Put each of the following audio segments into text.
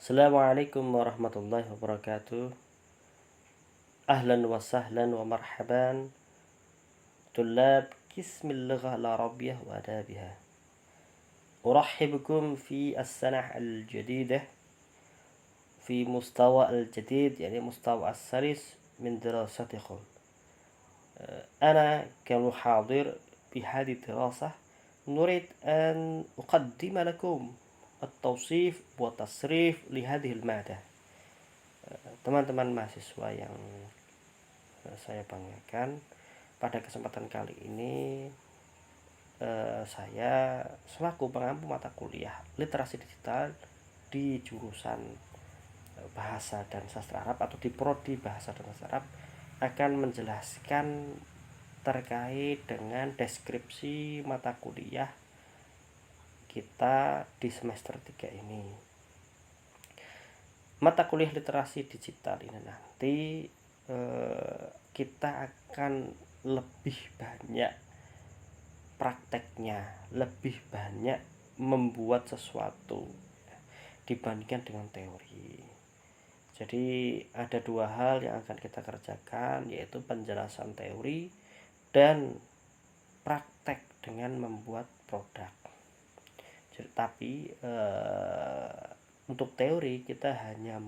Assalamualaikum warahmatullahi wabarakatuh. Ahlan wa sahlan wa marhaban طلاب قسم اللغة العربية وآدابها. أرحبكم في السنة الجديدة في مستوى الجديد، يعني مستوى السلس من دراستكم. أنا كمحاضر بهذه الدراسة نريد أن أقدم لكم التوصيف والتصريف لهذه المادة. Teman-teman mahasiswa yang saya banggakan, pada kesempatan kali ini saya selaku pengampu mata kuliah literasi digital di jurusan bahasa dan sastra Arab atau di prodi bahasa dan sastra Arab akan menjelaskan terkait dengan deskripsi mata kuliah kita di semester 3 ini. Mata kuliah literasi digital ini nanti kita akan lebih banyak prakteknya, lebih banyak membuat sesuatu dibandingkan dengan teori. Jadi ada dua hal yang akan kita kerjakan, yaitu penjelasan teori dan praktek dengan membuat produk. Jadi, tapi untuk teori kita hanya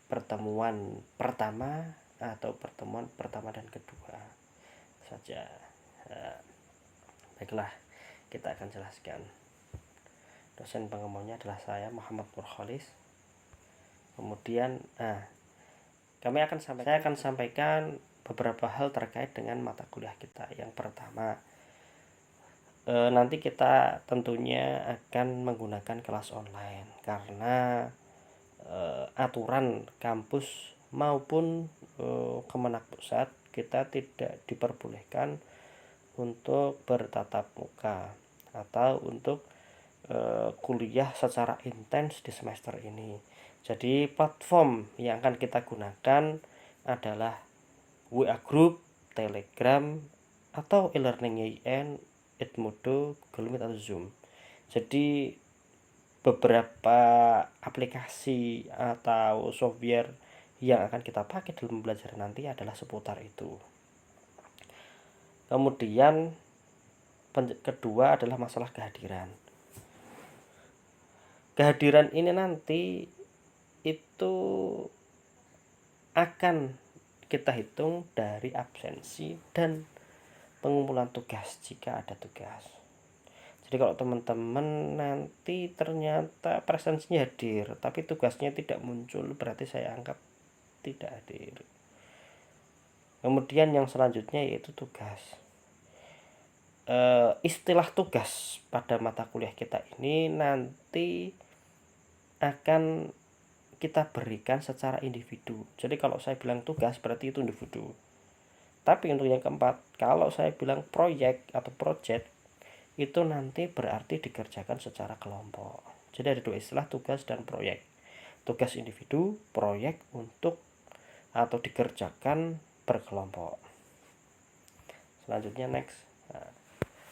pertemuan pertama atau pertemuan pertama dan kedua saja. Baiklah, kita akan jelaskan. Dosen pengembangannya adalah saya, Muhammad Nurkholis. Kemudian saya akan sampaikan beberapa hal terkait dengan mata kuliah kita. Yang pertama, nanti kita tentunya akan menggunakan kelas online karena aturan kampus maupun Kemenak Pusat kita tidak diperbolehkan untuk bertatap muka atau untuk kuliah secara intens di semester ini. Jadi platform yang akan kita gunakan adalah WA Group, Telegram, atau e-learning YIN, Edmodo, Google Meet, atau Zoom. Jadi beberapa aplikasi atau software yang akan kita pakai dalam belajar nanti adalah seputar itu. Kemudian kedua adalah masalah kehadiran. Kehadiran ini nanti itu akan kita hitung dari absensi dan pengumpulan tugas jika ada tugas. Jadi kalau teman-teman nanti ternyata presensinya hadir tapi tugasnya tidak muncul, berarti saya anggap tidak hadir. Kemudian yang selanjutnya yaitu tugas. Istilah tugas pada mata kuliah kita ini nanti akan kita berikan secara individu. Jadi kalau saya bilang tugas berarti itu individu. Tapi untuk yang keempat, kalau saya bilang proyek atau project, itu nanti berarti dikerjakan secara kelompok. Jadi ada dua istilah, tugas dan proyek. Tugas individu, proyek untuk atau dikerjakan berkelompok. Selanjutnya next.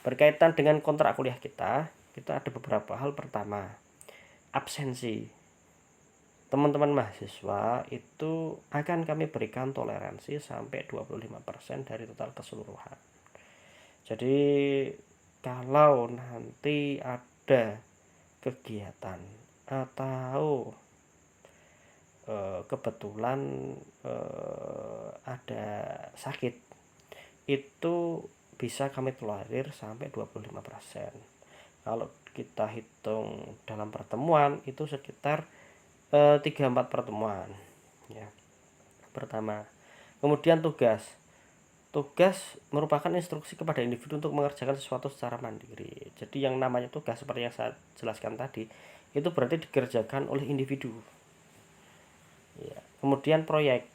Berkaitan dengan kontrak kuliah kita ada beberapa hal. Pertama, absensi. Teman-teman mahasiswa itu akan kami berikan toleransi sampai 25% dari total keseluruhan. Jadi kalau nanti ada kegiatan atau kebetulan ada sakit, itu bisa kami tolerir sampai 25%. Kalau kita hitung dalam pertemuan itu sekitar 3-4 pertemuan ya. Pertama, kemudian tugas merupakan instruksi kepada individu untuk mengerjakan sesuatu secara mandiri. Jadi yang namanya tugas seperti yang saya jelaskan tadi itu berarti dikerjakan oleh individu ya. Kemudian proyek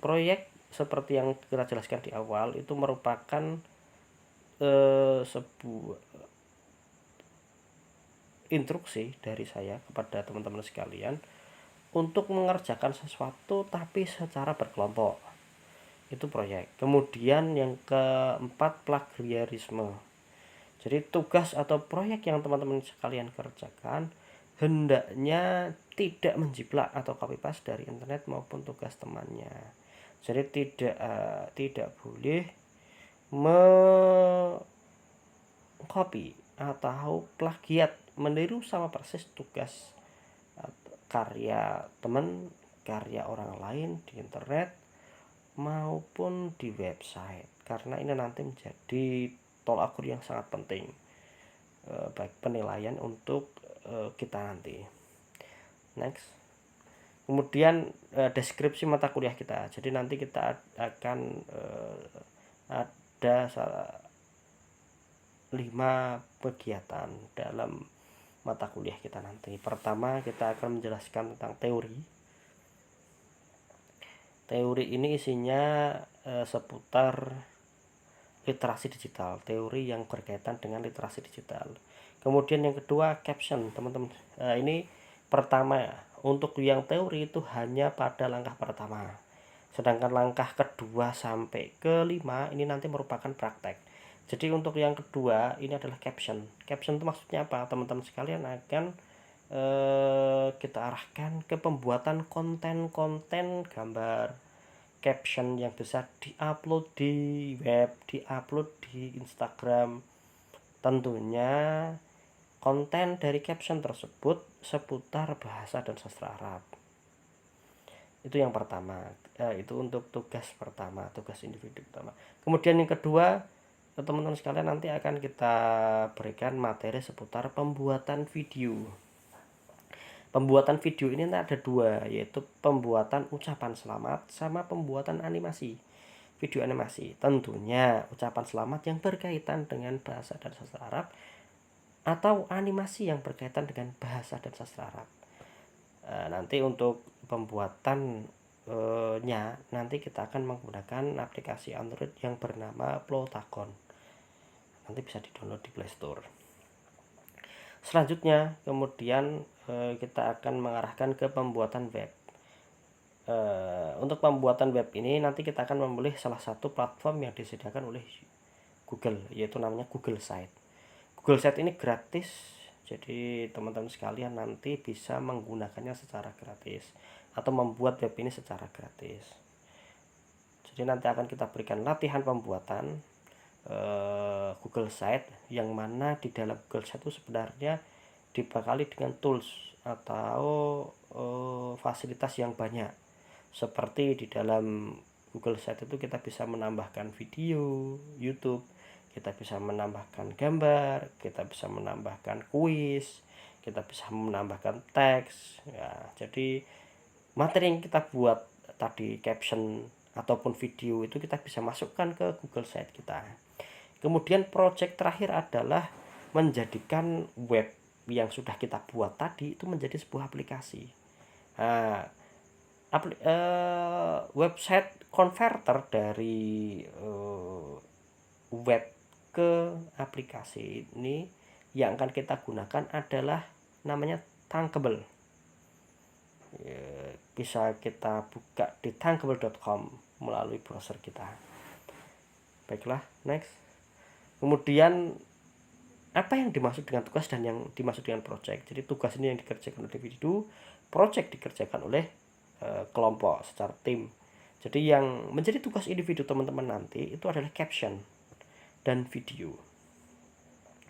seperti yang kita jelaskan di awal itu merupakan sebuah instruksi dari saya kepada teman-teman sekalian untuk mengerjakan sesuatu tapi secara berkelompok. Itu proyek. Kemudian yang keempat, plagiarisme. Jadi tugas atau proyek yang teman-teman sekalian kerjakan hendaknya tidak menjiplak atau copy paste dari internet maupun tugas temannya. Jadi tidak boleh copy atau plagiat, meniru sama persis tugas karya teman, karya orang lain di internet maupun di website, karena ini nanti menjadi tolak ukur yang sangat penting baik penilaian untuk kita nanti. Next. Kemudian deskripsi mata kuliah kita. Jadi nanti kita akan ada 5 kegiatan dalam mata kuliah kita nanti. Pertama, kita akan menjelaskan tentang teori. Teori ini isinya seputar literasi digital, teori yang berkaitan dengan literasi digital. Kemudian yang kedua, caption, teman-teman. Ini pertama ya, untuk yang teori itu hanya pada langkah pertama. Sedangkan langkah kedua sampai kelima ini nanti merupakan praktek. Jadi untuk yang kedua ini adalah caption. Caption itu maksudnya apa? Teman-teman sekalian akan kita arahkan ke pembuatan konten-konten gambar, caption yang bisa diupload di web, diupload di Instagram. Tentunya konten dari caption tersebut seputar bahasa dan sastra Arab. Itu yang pertama. Itu untuk tugas pertama, tugas individu pertama. Kemudian yang kedua, teman-teman sekalian nanti akan kita berikan materi seputar pembuatan video. Pembuatan video ini ada 2, yaitu pembuatan ucapan selamat sama pembuatan animasi, video animasi. Tentunya ucapan selamat yang berkaitan dengan bahasa dan sastra Arab atau animasi yang berkaitan dengan bahasa dan sastra Arab. Nanti untuk pembuatannya nanti kita akan menggunakan aplikasi Android yang bernama Plotagon. Nanti bisa di-download di Play Store. Selanjutnya kemudian kita akan mengarahkan ke pembuatan web. Untuk pembuatan web ini nanti kita akan memilih salah satu platform yang disediakan oleh Google, yaitu namanya Google Site. Google Site ini gratis, jadi teman-teman sekalian nanti bisa menggunakannya secara gratis atau membuat web ini secara gratis. Jadi nanti akan kita berikan latihan pembuatan Google Site, yang mana di dalam Google Site itu sebenarnya dibekali dengan tools atau fasilitas yang banyak. Seperti di dalam Google Site itu kita bisa menambahkan video YouTube, kita bisa menambahkan gambar, kita bisa menambahkan kuis, kita bisa menambahkan teks ya. Jadi materi yang kita buat tadi, caption ataupun video, itu kita bisa masukkan ke Google Site kita. Kemudian project terakhir adalah menjadikan web yang sudah kita buat tadi itu menjadi sebuah aplikasi. Nah, website converter dari web ke aplikasi ini yang akan kita gunakan adalah namanya Thunkable. Bisa kita buka di thunkable.com melalui browser kita. Baiklah, next. Kemudian apa yang dimaksud dengan tugas dan yang dimaksud dengan project? Jadi tugas ini yang dikerjakan oleh individu, project dikerjakan oleh kelompok secara tim. Jadi yang menjadi tugas individu teman-teman nanti itu adalah caption dan video.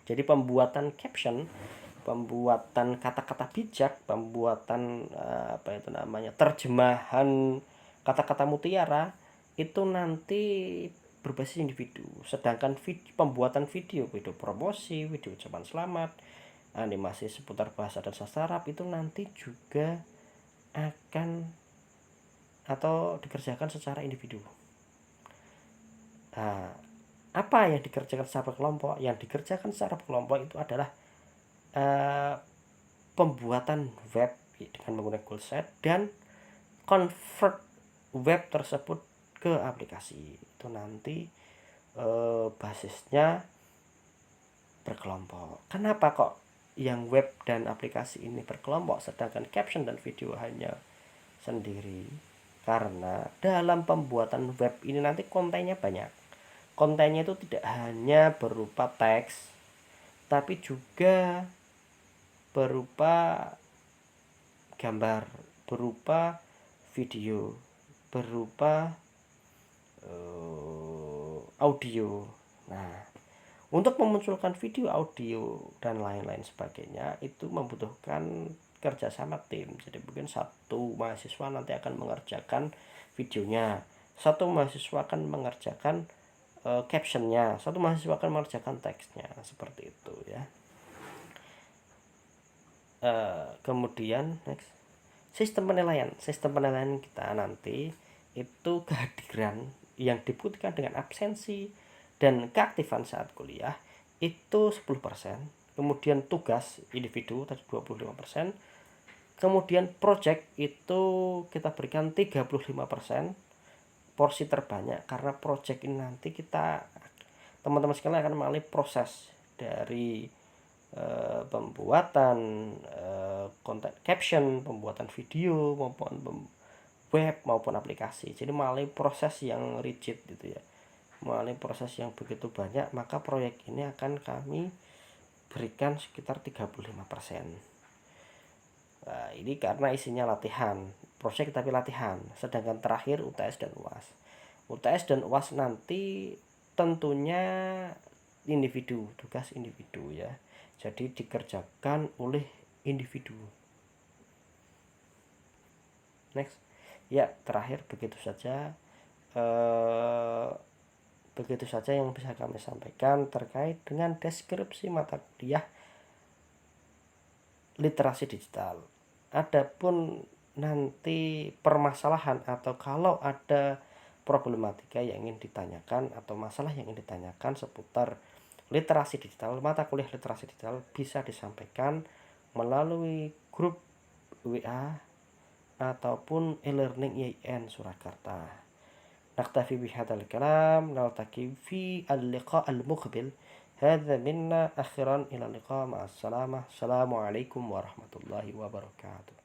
Jadi pembuatan caption, pembuatan kata-kata bijak, pembuatan terjemahan kata-kata mutiara itu nanti berbasis individu. Sedangkan pembuatan video promosi, video ucapan selamat, animasi seputar bahasa dan sastra Arab itu nanti juga akan atau dikerjakan secara individu. Apa yang dikerjakan secara kelompok? Yang dikerjakan secara kelompok itu adalah pembuatan web dengan menggunakan Google Site dan convert web tersebut ke aplikasi. Itu nanti basisnya berkelompok. Kenapa kok yang web dan aplikasi ini berkelompok sedangkan caption dan video hanya sendiri? Karena dalam pembuatan web ini nanti kontennya banyak. Kontennya itu tidak hanya berupa teks, tapi juga berupa gambar, berupa video, berupa audio. Nah, untuk memunculkan video, audio, dan lain-lain sebagainya itu membutuhkan kerjasama tim. Jadi mungkin satu mahasiswa nanti akan mengerjakan videonya, satu mahasiswa akan mengerjakan captionnya, satu mahasiswa akan mengerjakan teksnya, seperti itu ya. Kemudian next, sistem penilaian kita nanti itu kehadiran yang dibuktikan dengan absensi dan keaktifan saat kuliah itu 10%, kemudian tugas individu tadi 25%, kemudian project itu kita berikan 35%, porsi terbanyak, karena project ini nanti teman-teman sekalian akan mengalami proses dari pembuatan konten caption, pembuatan video maupun web maupun aplikasi. Jadi melalui proses yang rigid gitu ya, melalui proses yang begitu banyak, maka proyek ini akan kami berikan sekitar 35%. Nah, ini karena isinya latihan, proyek tapi latihan. Sedangkan terakhir UTS dan UAS. UTS dan UAS nanti tentunya individu, tugas individu ya. Jadi dikerjakan oleh individu. Next. Ya, terakhir begitu saja yang bisa kami sampaikan terkait dengan deskripsi mata kuliah literasi digital. Adapun nanti permasalahan atau kalau ada problematika yang ingin ditanyakan atau masalah yang ingin ditanyakan seputar literasi digital, mata kuliah literasi digital, bisa disampaikan melalui grup WA ataupun e-learning IAIN Surakarta. Naktafi bihadzal kalam, naltaqi fi al-liqa al-muqbil. Hadza minna, akhiran ila liqa, ma'as salamah. Assalamualaikum warahmatullahi wabarakatuh.